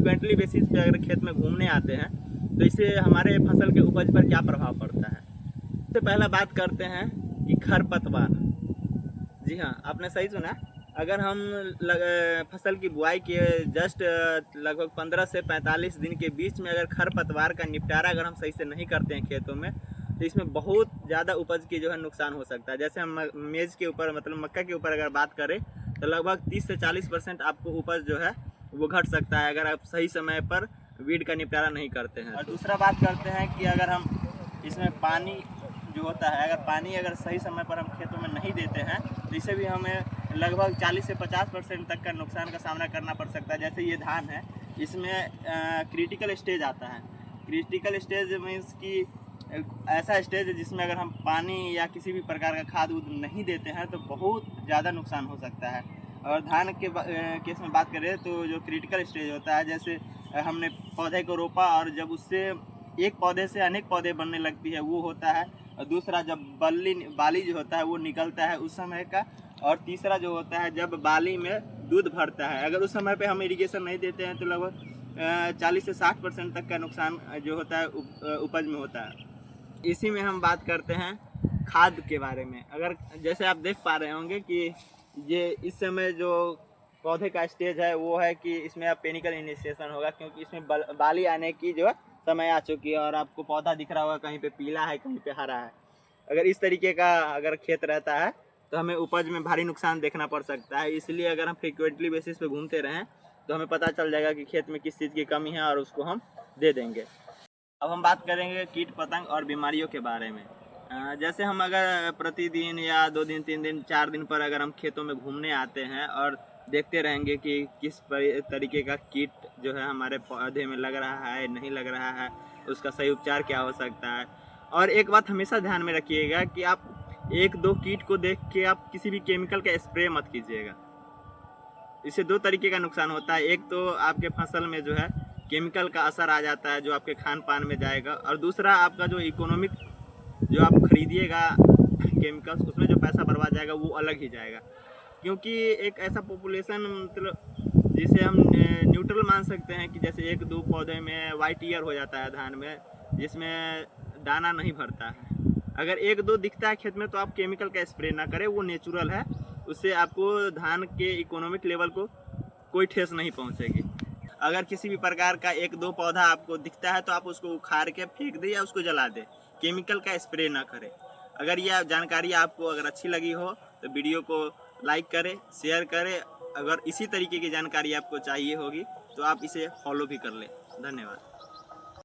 Frequently basis पे अगर खेत में घूमने आते हैं तो इससे हमारे फसल के उपज पर क्या प्रभाव पड़ता है। सबसे पहला बात करते हैं कि खरपतवार। जी हाँ, आपने सही सुना। अगर हम फसल की बुआई के जस्ट लगभग 15 से 45 दिन के बीच में अगर खरपतवार का निपटारा अगर हम सही से नहीं करते हैं खेतों में, तो इसमें बहुत ज़्यादा उपज की जो है नुकसान हो सकता है। जैसे हम मेज़ के ऊपर मतलब मक्का के ऊपर अगर बात करें तो लगभग 30 से 40% आपको उपज जो है वो घट सकता है अगर आप सही समय पर वीड का निपटारा नहीं करते हैं। और दूसरा बात करते हैं कि अगर हम इसमें पानी जो होता है, अगर पानी अगर सही समय पर हम खेतों में नहीं देते हैं तो इससे भी हमें लगभग 40 से 50% तक का नुकसान का सामना करना पड़ सकता है। जैसे ये धान है, इसमें क्रिटिकल स्टेज आता है। क्रिटिकल स्टेज मीन्स कि ऐसा स्टेज है जिसमें अगर हम पानी या किसी भी प्रकार का खाद उद नहीं देते हैं तो बहुत ज़्यादा नुकसान हो सकता है। और धान के केस में बात करें तो जो क्रिटिकल स्टेज होता है, जैसे हमने पौधे को रोपा और जब उससे एक पौधे से अनेक पौधे बनने लगती है वो होता है, और दूसरा जब बाली जो होता है वो निकलता है उस समय का, और तीसरा जो होता है जब बाली में दूध भरता है। अगर उस समय पे हम इरिगेशन नहीं देते हैं तो लगभग 40 से 60% तक का नुकसान जो होता है उपज में होता है। इसी में हम बात करते हैं खाद के बारे में। अगर जैसे आप देख पा रहे होंगे कि ये इस समय जो पौधे का स्टेज है वो है कि इसमें अब पेनिकल इनिशिएशन होगा, क्योंकि इसमें बाली आने की जो समय आ चुकी है, और आपको पौधा दिख रहा होगा कहीं पे पीला है कहीं पे हरा है। अगर इस तरीके का अगर खेत रहता है तो हमें उपज में भारी नुकसान देखना पड़ सकता है। इसलिए अगर हम फ्रिक्वेंटली बेसिस पे घूमते रहें तो हमें पता चल जाएगा कि खेत में किस चीज़ की कमी है और उसको हम दे देंगे। अब हम बात करेंगे कीट पतंग और बीमारियों के बारे में। जैसे हम अगर प्रतिदिन या 2 दिन 3 दिन 4 दिन पर अगर हम खेतों में घूमने आते हैं और देखते रहेंगे कि किस तरीके का कीट जो है हमारे पौधे में लग रहा है नहीं लग रहा है, उसका सही उपचार क्या हो सकता है। और एक बात हमेशा ध्यान में रखिएगा कि आप 1-2 कीट को देख के आप किसी भी केमिकल का स्प्रे मत कीजिएगा। इससे 2 तरीके का नुकसान होता है। एक तो आपके फसल में जो है केमिकल का असर आ जाता है जो आपके खान पान में जाएगा, और दूसरा आपका जो इकोनॉमिक जो आप खरीदिएगा केमिकल्स, उसमें जो पैसा बर्बाद जाएगा वो अलग ही जाएगा। क्योंकि एक ऐसा पॉपुलेशन मतलब जिसे हम न्यूट्रल मान सकते हैं कि जैसे 1-2 पौधे में वाइट ईयर हो जाता है धान में, जिसमें दाना नहीं भरता है। अगर 1-2 दिखता है खेत में तो आप केमिकल का स्प्रे ना करें, वो नेचुरल है। उससे आपको धान के इकोनॉमिक लेवल को कोई ठेस नहीं पहुंचेगी। अगर किसी भी प्रकार का 1-2 पौधा आपको दिखता है तो आप उसको उखाड़ के फेंक दें या उसको जला दें, केमिकल का स्प्रे ना करें। अगर यह जानकारी आपको अगर अच्छी लगी हो तो वीडियो को लाइक करें, शेयर करें। अगर इसी तरीके की जानकारी आपको चाहिए होगी तो आप इसे फॉलो भी कर लें। धन्यवाद।